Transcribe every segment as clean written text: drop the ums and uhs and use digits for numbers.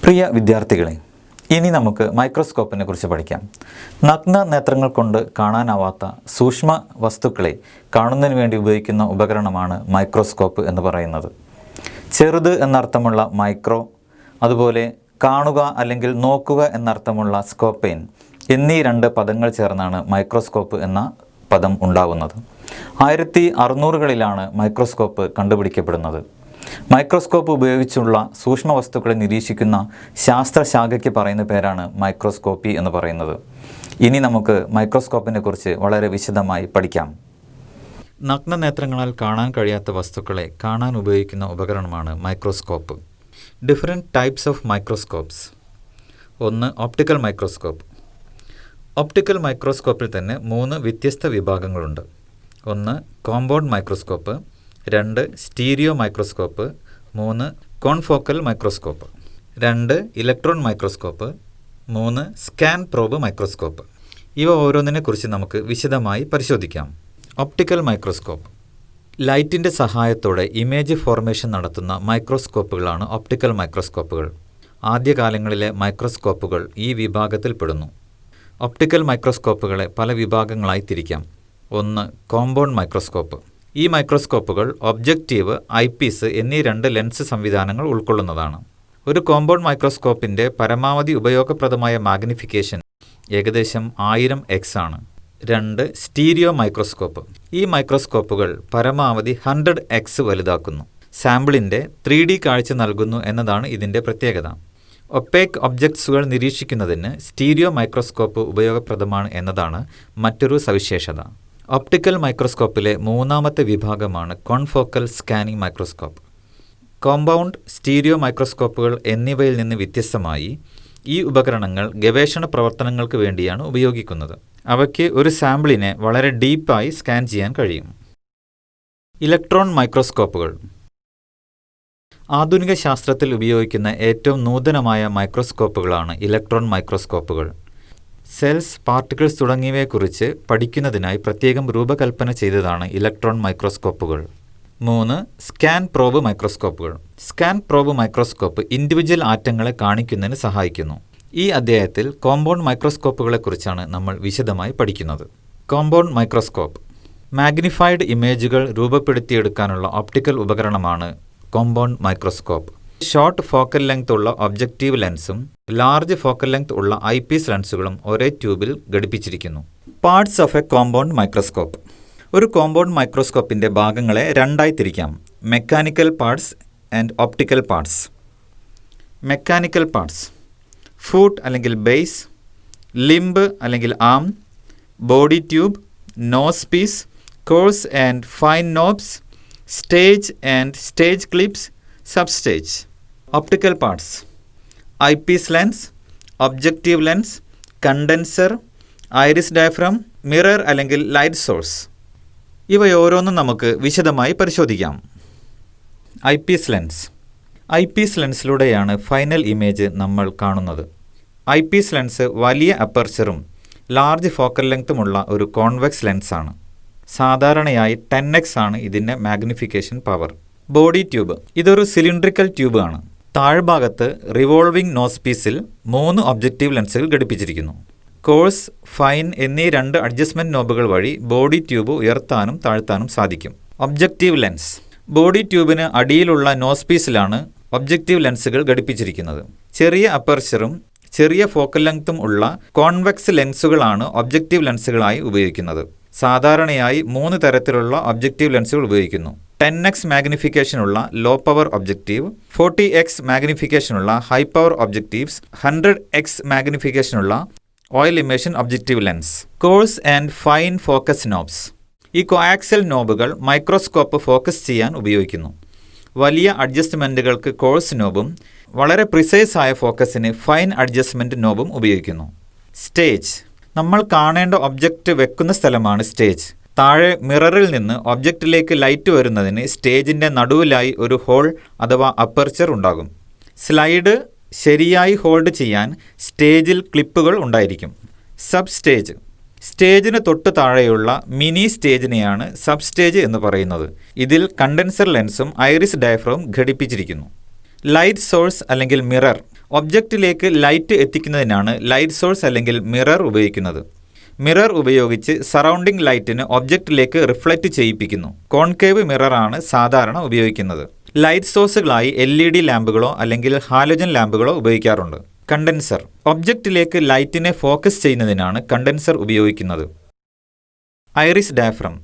പ്രിയ വിദ്യാർത്ഥികളെ, ഇനി നമുക്ക് മൈക്രോസ്കോപ്പിനെ കുറിച്ച് പഠിക്കാം. നഗ്ന നേത്രങ്ങൾ കൊണ്ട് കാണാനാവാത്ത സൂക്ഷ്മ വസ്തുക്കളെ കാണുന്നതിന് വേണ്ടി ഉപയോഗിക്കുന്ന ഉപകരണമാണ് മൈക്രോസ്കോപ്പ് എന്ന് പറയുന്നത്. ചെറുത് എന്നർത്ഥമുള്ള മൈക്രോ, അതുപോലെ കാണുക അല്ലെങ്കിൽ നോക്കുക എന്നർത്ഥമുള്ള സ്കോപ്പൈൻ എന്നീ രണ്ട് പദങ്ങൾ ചേർന്നാണ് മൈക്രോസ്കോപ്പ് എന്ന പദം ഉണ്ടാകുന്നത്. 1600കളിലാണ് മൈക്രോസ്കോപ്പ് കണ്ടുപിടിക്കപ്പെടുന്നത്. മൈക്രോസ്കോപ്പ് ഉപയോഗിച്ചുള്ള സൂക്ഷ്മ വസ്തുക്കളെ നിരീക്ഷിക്കുന്ന ശാസ്ത്രശാഖയ്ക്ക് പറയുന്ന പേരാണ് മൈക്രോസ്കോപ്പി എന്ന് പറയുന്നത്. ഇനി നമുക്ക് മൈക്രോസ്കോപ്പിനെ കുറിച്ച് വളരെ വിശദമായി പഠിക്കാം. നഗ്നനേത്രങ്ങളാൽ കാണാൻ കഴിയാത്ത വസ്തുക്കളെ കാണാൻ ഉപയോഗിക്കുന്ന ഉപകരണമാണ് microscope. Different types of microscopes. 1. Optical microscope. Optical മൈക്രോസ്കോപ്പിൽ തന്നെ 3 വ്യത്യസ്ത വിഭാഗങ്ങളുണ്ട്. 1. Compound microscope, 2. Stereo microscope, 3. Confocal microscope, 2. Electron microscope, 3. Scan probe microscope. ഇവ ഓരോന്നിനെക്കുറിച്ച് നമുക്ക് വിശദമായി പരിശോധിക്കാം. Optical microscope. ലൈറ്റിൻ്റെ സഹായത്തോടെ ഇമേജ് ഫോർമേഷൻ നടത്തുന്ന മൈക്രോസ്കോപ്പുകളാണ് ഓപ്റ്റിക്കൽ മൈക്രോസ്കോപ്പുകൾ. ആദ്യകാലങ്ങളിലെ മൈക്രോസ്കോപ്പുകൾ ഈ വിഭാഗത്തിൽപ്പെടുന്നു. ഓപ്റ്റിക്കൽ മൈക്രോസ്കോപ്പുകളെ പല വിഭാഗങ്ങളായി തിരിക്കാം. 1. Compound microscope. ഈ മൈക്രോസ്കോപ്പുകൾ ഒബ്ജക്റ്റീവ്, ഐപീസ് എന്നീ 2 ലെൻസ് സംവിധാനങ്ങൾ ഉൾക്കൊള്ളുന്നതാണ്. ഒരു കോമ്പൗണ്ട് മൈക്രോസ്കോപ്പിൻ്റെ പരമാവധി ഉപയോഗപ്രദമായ മാഗ്നിഫിക്കേഷൻ ഏകദേശം 1000x ആണ്. 2. Stereo microscope. ഈ മൈക്രോസ്കോപ്പുകൾ പരമാവധി 100x വലുതാക്കുന്നു. സാമ്പിളിൻ്റെ 3D കാഴ്ച നൽകുന്നു എന്നതാണ് ഇതിൻ്റെ പ്രത്യേകത. ഒപ്പേക്ക് ഒബ്ജക്ട്സുകൾ നിരീക്ഷിക്കുന്നതിന് സ്റ്റീരിയോ മൈക്രോസ്കോപ്പ് ഉപയോഗപ്രദമാണ് എന്നതാണ് മറ്റൊരു സവിശേഷത. ഓപ്റ്റിക്കൽ മൈക്രോസ്കോപ്പിലെ 3ാമത്തെ വിഭാഗമാണ് confocal scanning microscope. Compound, stereo മൈക്രോസ്കോപ്പുകൾ എന്നിവയിൽ നിന്ന് വ്യത്യസ്തമായി ഈ ഉപകരണങ്ങൾ ഗവേഷണ പ്രവർത്തനങ്ങൾക്ക് വേണ്ടിയാണ് ഉപയോഗിക്കുന്നത്. അവയ്ക്ക് ഒരു സാമ്പിളിനെ വളരെ ഡീപ്പായി സ്കാൻ ചെയ്യാൻ കഴിയും. ഇലക്ട്രോൺ മൈക്രോസ്കോപ്പുകൾ. ആധുനിക ശാസ്ത്രത്തിൽ ഉപയോഗിക്കുന്ന ഏറ്റവും നൂതനമായ മൈക്രോസ്കോപ്പുകളാണ് ഇലക്ട്രോൺ മൈക്രോസ്കോപ്പുകൾ. സെൽസ്, പാർട്ടിക്കിൾസ് തുടങ്ങിയവയെക്കുറിച്ച് പഠിക്കുന്നതിനായി പ്രത്യേകം രൂപകൽപ്പന ചെയ്തതാണ് ഇലക്ട്രോൺ മൈക്രോസ്കോപ്പുകൾ. 3. സ്കാൻ പ്രോബ് മൈക്രോസ്കോപ്പുകൾ. സ്കാൻ പ്രോബ് മൈക്രോസ്കോപ്പ് ഇൻഡിവിജ്വൽ ആറ്റങ്ങളെ കാണിക്കുന്നതിന് സഹായിക്കുന്നു. ഈ അധ്യായത്തിൽ കോമ്പൗണ്ട് മൈക്രോസ്കോപ്പുകളെക്കുറിച്ചാണ് നമ്മൾ വിശദമായി പഠിക്കുന്നത്. Compound microscope. മാഗ്നിഫൈഡ് ഇമേജുകൾ രൂപപ്പെടുത്തിയെടുക്കാനുള്ള ഓപ്റ്റിക്കൽ ഉപകരണമാണ് compound microscope. Short focal length ഉള്ള ഒബ്ജക്റ്റീവ് ലെൻസും ലാർജ് ഫോക്കൽ ലെങ്ത് ഉള്ള ഐപീസ് ലെൻസുകളും ഒരേ ട്യൂബിൽ ഘടിപ്പിച്ചിരിക്കുന്നു. Parts of a compound microscope. ഒരു കോമ്പൗണ്ട് മൈക്രോസ്കോപ്പിൻ്റെ ഭാഗങ്ങളെ 2ആയി തിരിക്കാം: mechanical parts and optical parts. Mechanical parts: foot അല്ലെങ്കിൽ ബേസ്, ലിംബ് അല്ലെങ്കിൽ arm, body tube, nose piece, coarse and fine knobs, stage and stage clips, substage. Optical parts: eyepiece lens, objective lens, condenser, iris diaphragm, mirror അല്ലെങ്കിൽ light source. ഇവയോരോന്നും നമുക്ക് വിശദമായി പരിശോധിക്കാം. Eyepiece lens. Eyepiece ലെൻസിലൂടെയാണ് final image നമ്മൾ കാണുന്നത്. Eyepiece lens വലിയ അപ്പർച്ചറും large focal ലെങ്ത്തുമുള്ള ഒരു കോൺവെക്സ് ലെൻസാണ്. സാധാരണയായി 10x ആണ് ഇതിൻ്റെ മാഗ്നിഫിക്കേഷൻ പവർ. Body tube. ഇതൊരു സിലിണ്ട്രിക്കൽ ട്യൂബ് ആണ്. താഴ്ഭാഗത്ത് റിവോൾവിംഗ് നോസ് പീസിൽ 3 ഒബ്ജക്റ്റീവ് ലെൻസുകൾ ഘടിപ്പിച്ചിരിക്കുന്നു. കോഴ്സ്, ഫൈൻ എന്നീ 2 അഡ്ജസ്റ്റ്മെൻറ്റ് നോബുകൾ വഴി ബോഡി ട്യൂബ് ഉയർത്താനും താഴ്ത്താനും സാധിക്കും. Objective lens. ബോഡി ട്യൂബിന് അടിയിലുള്ള നോസ് പീസിലാണ് ഒബ്ജക്റ്റീവ് ലെൻസുകൾ ഘടിപ്പിച്ചിരിക്കുന്നത്. ചെറിയ അപ്പർച്ചറും ചെറിയ ഫോക്കൽ ലെങ്ത്തും ഉള്ള കോൺവെക്സ് ലെൻസുകളാണ് ഒബ്ജക്റ്റീവ് ലെൻസുകളായി ഉപയോഗിക്കുന്നത്. സാധാരണയായി 3 തരത്തിലുള്ള ഒബ്ജക്റ്റീവ് ലെൻസുകൾ ഉപയോഗിക്കുന്നു. 10x മാഗ്നിഫിക്കേഷനുള്ള ലോ പവർ ഒബ്ജക്റ്റീവ്, 40x മാഗ്നിഫിക്കേഷനുള്ള ഹൈ പവർ ഒബ്ജക്റ്റീവ്സ്, 100x മാഗ്നിഫിക്കേഷനുള്ള oil immersion objective lens. Coarse and fine focus knobs. ഈ കോആക്സൽ നോബുകൾ മൈക്രോസ്കോപ്പ് ഫോക്കസ് ചെയ്യാൻ ഉപയോഗിക്കുന്നു. വലിയ അഡ്ജസ്റ്റ്മെൻറ്റുകൾക്ക് കോഴ്സ് നോബും വളരെ പ്രിസൈസ് ആയ ഫോക്കസിന് ഫൈൻ അഡ്ജസ്റ്റ്മെൻറ്റ് നോബും ഉപയോഗിക്കുന്നു. സ്റ്റേജ്. നമ്മൾ കാണേണ്ട ഒബ്ജക്റ്റ് വെക്കുന്ന സ്ഥലമാണ് സ്റ്റേജ്. താഴെ മിററിൽ നിന്ന് ഒബ്ജക്റ്റിലേക്ക് ലൈറ്റ് വരുന്നതിന് സ്റ്റേജിൻ്റെ നടുവിലായി ഒരു ഹോൾ അഥവാ അപ്പർച്ചർ ഉണ്ടാകും. സ്ലൈഡ് ശരിയായി ഹോൾഡ് ചെയ്യാൻ സ്റ്റേജിൽ ക്ലിപ്പുകൾ ഉണ്ടായിരിക്കും. Sub stage. സ്റ്റേജിന് തൊട്ട് താഴെയുള്ള മിനി സ്റ്റേജിനെയാണ് സബ് സ്റ്റേജ് എന്ന് പറയുന്നത്. ഇതിൽ കണ്ടൻസർ ലെൻസും ഐറിസ് ഡയഫ്രവും ഘടിപ്പിച്ചിരിക്കുന്നു. ലൈറ്റ് സോഴ്സ് അല്ലെങ്കിൽ മിറർ. ഒബ്ജക്റ്റിലേക്ക് ലൈറ്റ് എത്തിക്കുന്നതിനാണ് ലൈറ്റ് സോഴ്സ് അല്ലെങ്കിൽ മിറർ ഉപയോഗിക്കുന്നത്. മിറർ ഉപയോഗിച്ച് സറൗണ്ടിംഗ് ലൈറ്റിന് ഒബ്ജക്റ്റിലേക്ക് റിഫ്ലക്റ്റ് ചെയ്യിപ്പിക്കുന്നു. കോൺകേവ് മിററാണ് സാധാരണ ഉപയോഗിക്കുന്നത്. ലൈറ്റ് സോഴ്സുകളായി LED ലാമ്പുകളോ അല്ലെങ്കിൽ ഹാലോജൻ ലാമ്പുകളോ ഉപയോഗിക്കാറുണ്ട്. കണ്ടൻസർ. ഒബ്ജക്റ്റിലേക്ക് ലൈറ്റിനെ ഫോക്കസ് ചെയ്യുന്നതിനാണ് കണ്ടൻസർ ഉപയോഗിക്കുന്നത്. Iris diaphragm.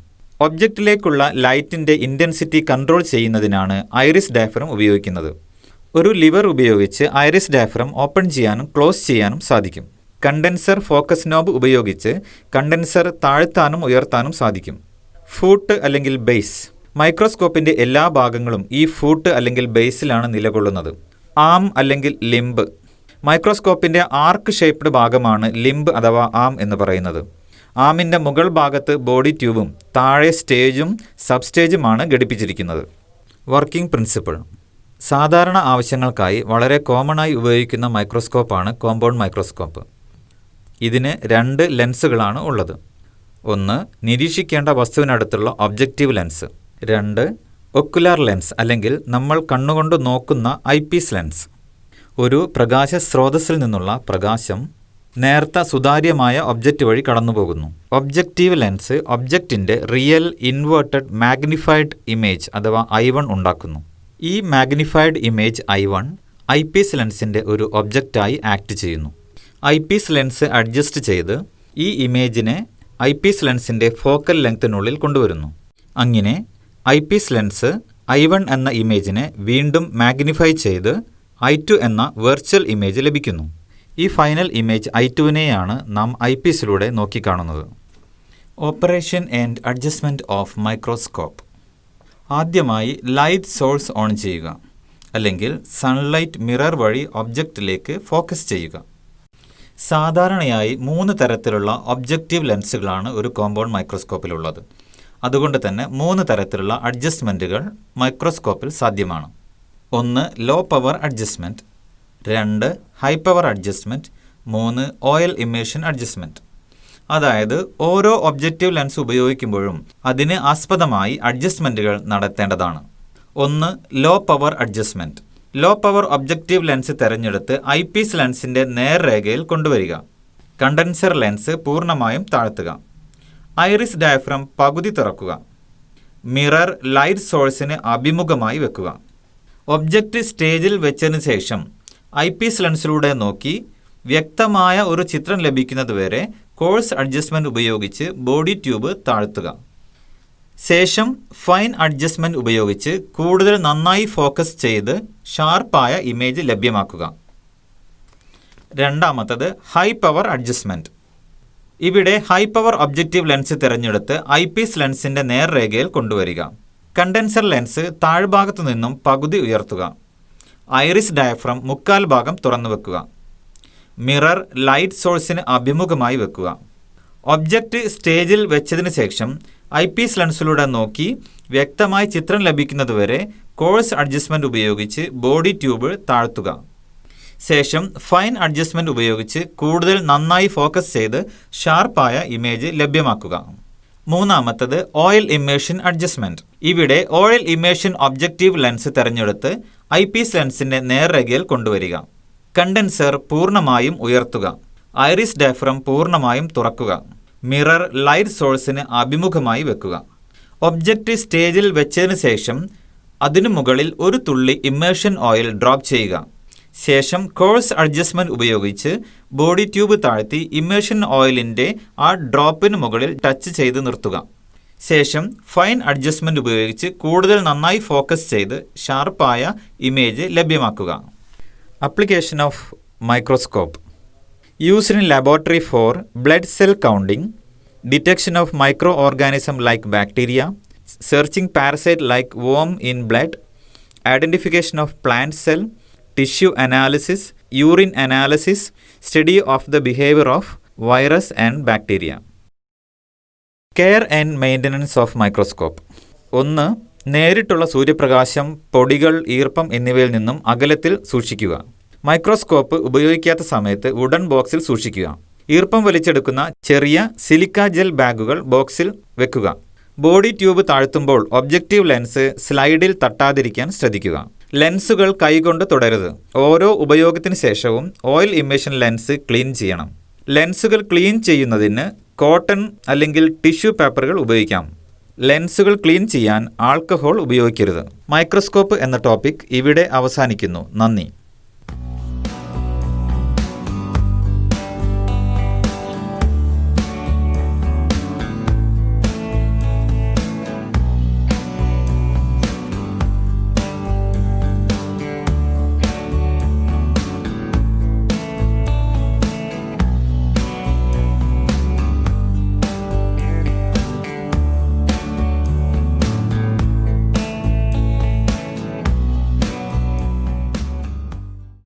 ഒബ്ജക്റ്റിലേക്കുള്ള ലൈറ്റിൻ്റെ ഇൻറ്റൻസിറ്റി കൺട്രോൾ ചെയ്യുന്നതിനാണ് ഐറിസ് ഡയഫ്രം ഉപയോഗിക്കുന്നത്. ഒരു ലിവർ ഉപയോഗിച്ച് ഐറിസ് ഡയഫ്രം ഓപ്പൺ ചെയ്യാനും ക്ലോസ് ചെയ്യാനും സാധിക്കും. കണ്ടൻസർ ഫോക്കസ് നോബ് ഉപയോഗിച്ച് കണ്ടൻസർ താഴ്ത്താനും ഉയർത്താനും സാധിക്കും. ഫൂട്ട് അല്ലെങ്കിൽ ബേസ്. മൈക്രോസ്കോപ്പിൻ്റെ എല്ലാ ഭാഗങ്ങളും ഈ ഫൂട്ട് അല്ലെങ്കിൽ ബേസിലാണ് നിലകൊള്ളുന്നത്. ആം അല്ലെങ്കിൽ ലിംബ്. മൈക്രോസ്കോപ്പിൻ്റെ ആർക്ക് ഷേപ്ഡ് ഭാഗമാണ് ലിംബ് അഥവാ ആം എന്ന് പറയുന്നത്. ആമിൻ്റെ മുകൾ ഭാഗത്ത് ബോഡി ട്യൂബും താഴെ സ്റ്റേജും സബ്സ്റ്റേജുമാണ് ഘടിപ്പിച്ചിരിക്കുന്നത്. Working principle. സാധാരണ ആവശ്യങ്ങൾക്കായി വളരെ കോമണായി ഉപയോഗിക്കുന്ന മൈക്രോസ്കോപ്പാണ് കോമ്പൗണ്ട് മൈക്രോസ്കോപ്പ്. ഇതിന് 2 ലെൻസുകളാണ് ഉള്ളത്. 1 നിരീക്ഷിക്കേണ്ട വസ്തുവിനടുത്തുള്ള ഒബ്ജക്റ്റീവ് ലെൻസ്. 2 ഒക്കുലാർ ലെൻസ് അല്ലെങ്കിൽ നമ്മൾ കണ്ണുകൊണ്ട് നോക്കുന്ന ഐപീസ് ലെൻസ്. ഒരു പ്രകാശ സ്രോതസ്സിൽ നിന്നുള്ള പ്രകാശം നേർത്ത സുതാര്യമായ ഒബ്ജക്റ്റ് വഴി കടന്നുപോകുന്നു. ഒബ്ജക്റ്റീവ് ലെൻസ് ഒബ്ജക്റ്റിൻ്റെ റിയൽ ഇൻവേർട്ടഡ് മാഗ്നിഫൈഡ് ഇമേജ് അഥവാ I1 ഉണ്ടാക്കുന്നു. ഈ മാഗ്നിഫൈഡ് ഇമേജ് I1 ഐപീസ് ലെൻസിൻ്റെ ഒരു ഒബ്ജക്റ്റായി ആക്ട് ചെയ്യുന്നു. ഐപീസ് ലെൻസ് അഡ്ജസ്റ്റ് ചെയ്ത് ഈ ഇമേജിനെ ഐപീസ് ലെൻസിൻ്റെ ഫോക്കൽ ലെങ്ത്തിനുള്ളിൽ കൊണ്ടുവരുന്നു. അങ്ങനെ ഐപീസ് ലെൻസ് I1 എന്ന ഇമേജിനെ വീണ്ടും മാഗ്നിഫൈ ചെയ്ത് I2 എന്ന വെർച്വൽ ഇമേജ് ലഭിക്കുന്നു. ഈ ഫൈനൽ ഇമേജ് I2നെയാണ് നാം ഐപീസിലൂടെ നോക്കിക്കാണുന്നത്. Operation and adjustment of microscope. ആദ്യമായി ലൈറ്റ് സോഴ്സ് ഓൺ ചെയ്യുക, അല്ലെങ്കിൽ സൺലൈറ്റ് മിറർ വഴി ഒബ്ജക്റ്റിലേക്ക് ഫോക്കസ് ചെയ്യുക. സാധാരണയായി 3 തരത്തിലുള്ള ഒബ്ജക്റ്റീവ് ലെൻസുകളാണ് ഒരു കോമ്പൗണ്ട് മൈക്രോസ്കോപ്പിലുള്ളത്. അതുകൊണ്ട് തന്നെ 3 തരത്തിലുള്ള അഡ്ജസ്റ്റ്മെൻറ്റുകൾ മൈക്രോസ്കോപ്പിൽ സാധ്യമാണ്. 1 low power adjustment, 2 high power adjustment, 3 oil immersion adjustment. അതായത് ഓരോ ഒബ്ജക്റ്റീവ് ലെൻസ് ഉപയോഗിക്കുമ്പോഴും അതിന് ആസ്പദമായി അഡ്ജസ്റ്റ്മെൻറ്റുകൾ നടത്തേണ്ടതാണ്. 1 low power adjustment. Low power objective lens തിരഞ്ഞെടുത്ത് ഐപീസ് ലെൻസിൻ്റെ നേർരേഖയിൽ കൊണ്ടുവരിക. കണ്ടൻസർ ലെൻസ് പൂർണ്ണമായും താഴ്ത്തുക. ഐറിസ് ഡയഫ്രം പകുതി തുറക്കുക. മിറർ ലൈറ്റ് സോഴ്സിന് അഭിമുഖമായി വെക്കുക. ഒബ്ജക്റ്റ് സ്റ്റേജിൽ വെച്ചതിന് ശേഷം ഐപീസ് ലെൻസിലൂടെ നോക്കി വ്യക്തമായ ഒരു ചിത്രം ലഭിക്കുന്നതുവരെ കോഴ്സ് അഡ്ജസ്റ്റ്മെൻറ്റ് ഉപയോഗിച്ച് ബോഡി ട്യൂബ് താഴ്ത്തുക. ശേഷം ഫൈൻ അഡ്ജസ്റ്റ്മെൻറ്റ് ഉപയോഗിച്ച് കൂടുതൽ നന്നായി ഫോക്കസ് ചെയ്ത് ഷാർപ്പായ ഇമേജ് ലഭ്യമാക്കുക. രണ്ടാമത്തത് ഹൈ പവർ അഡ്ജസ്റ്റ്മെൻറ്റ്. ഇവിടെ ഹൈ പവർ ഒബ്ജക്റ്റീവ് ലെൻസ് തിരഞ്ഞെടുത്ത് ഐപീസ് ലെൻസിൻ്റെ നേർരേഖയിൽ കൊണ്ടുവരിക. കണ്ടൻസർ ലെൻസ് താഴ്ഭാഗത്തു നിന്നും പകുതി ഉയർത്തുക. ഐറിസ് ഡയഫ്രം 3/4 ഭാഗം തുറന്നു വെക്കുക. മിറർ ലൈറ്റ് സോഴ്സിന് അഭിമുഖമായി വെക്കുക. ഒബ്ജക്റ്റ് സ്റ്റേജിൽ വെച്ചതിന് ശേഷം ഐപീസ് ലെൻസിലൂടെ നോക്കി വ്യക്തമായി ചിത്രം ലഭിക്കുന്നതുവരെ കോഴ്സ് അഡ്ജസ്റ്റ്മെൻറ്റ് ഉപയോഗിച്ച് ബോഡി ട്യൂബ് താഴ്ത്തുക. ശേഷം ഫൈൻ അഡ്ജസ്റ്റ്മെൻറ്റ് ഉപയോഗിച്ച് കൂടുതൽ നന്നായി ഫോക്കസ് ചെയ്ത് ഷാർപ്പായ ഇമേജ് ലഭ്യമാക്കുക. മൂന്നാമത്തത് ഓയിൽ ഇമേഷൻ അഡ്ജസ്റ്റ്മെൻറ്റ്. ഇവിടെ ഓയിൽ ഇമേഷൻ ഒബ്ജക്റ്റീവ് ലെൻസ് തിരഞ്ഞെടുത്ത് ഐപീസ് ലെൻസിൻ്റെ നേർരേഖയിൽ കൊണ്ടുവരിക. കണ്ടൻസർ പൂർണ്ണമായും ഉയർത്തുക. ഐറിസ് ഡയഫ്രം പൂർണ്ണമായും തുറക്കുക. മിറർ ലൈറ്റ് സോഴ്സിന് അഭിമുഖമായി വെക്കുക. ഒബ്ജക്റ്റ് സ്റ്റേജിൽ വെച്ചതിന് ശേഷം അതിനു മുകളിൽ ഒരു തുള്ളി ഇമ്മേഷൻ ഓയിൽ ഡ്രോപ്പ് ചെയ്യുക. ശേഷം കോഴ്സ് അഡ്ജസ്റ്റ്മെൻറ്റ് ഉപയോഗിച്ച് ബോഡി ട്യൂബ് താഴ്ത്തി ഇമ്മേഷൻ ഓയിലിൻ്റെ ആ ഡ്രോപ്പിന് മുകളിൽ ടച്ച് ചെയ്ത് നിർത്തുക. ശേഷം ഫൈൻ അഡ്ജസ്റ്റ്മെൻറ്റ് ഉപയോഗിച്ച് കൂടുതൽ നന്നായി ഫോക്കസ് ചെയ്ത് ഷാർപ്പായ ഇമേജ് ലഭ്യമാക്കുക. Application of microscope. Used in laboratory for blood cell counting, detection of microorganisms like bacteria, searching parasite like worm in blood, identification of plant cell, tissue analysis, urine analysis, study of the behavior of virus and bacteria. Care and maintenance of microscope. 1. നേരിട്ടുള്ള സൂര്യപ്രകാശം, പൊടികൾ, ഈർപ്പം എന്നിവയിൽ നിന്നും അകലത്തിൽ സൂക്ഷിക്കുക. Microscope ഉപയോഗിക്കാത്ത സമയത്ത് വുഡൻ ബോക്സിൽ സൂക്ഷിക്കുക. ഈർപ്പം വലിച്ചെടുക്കുന്ന ചെറിയ സിലിക്ക ജെൽ ബാഗുകൾ ബോക്സിൽ വെക്കുക. ബോഡി ട്യൂബ് താഴ്ത്തുമ്പോൾ ഒബ്ജക്റ്റീവ് ലെൻസ് സ്ലൈഡിൽ തട്ടാതിരിക്കാൻ ശ്രദ്ധിക്കുക. ലെൻസുകൾ കൈകൊണ്ട് തുടരുത്. ഓരോ ഉപയോഗത്തിന് ശേഷവും ഓയിൽ ഇമിഷൻ ലെൻസ് ക്ലീൻ ചെയ്യണം. ലെൻസുകൾ ക്ലീൻ ചെയ്യുന്നതിന് കോട്ടൺ അല്ലെങ്കിൽ ടിഷ്യൂ പേപ്പറുകൾ ഉപയോഗിക്കാം. ലെൻസുകൾ ക്ലീൻ ചെയ്യാൻ ആൽക്കഹോൾ ഉപയോഗിക്കരുത്. മൈക്രോസ്കോപ്പ് എന്ന ടോപ്പിക് ഇവിടെ അവസാനിക്കുന്നു. നന്ദി.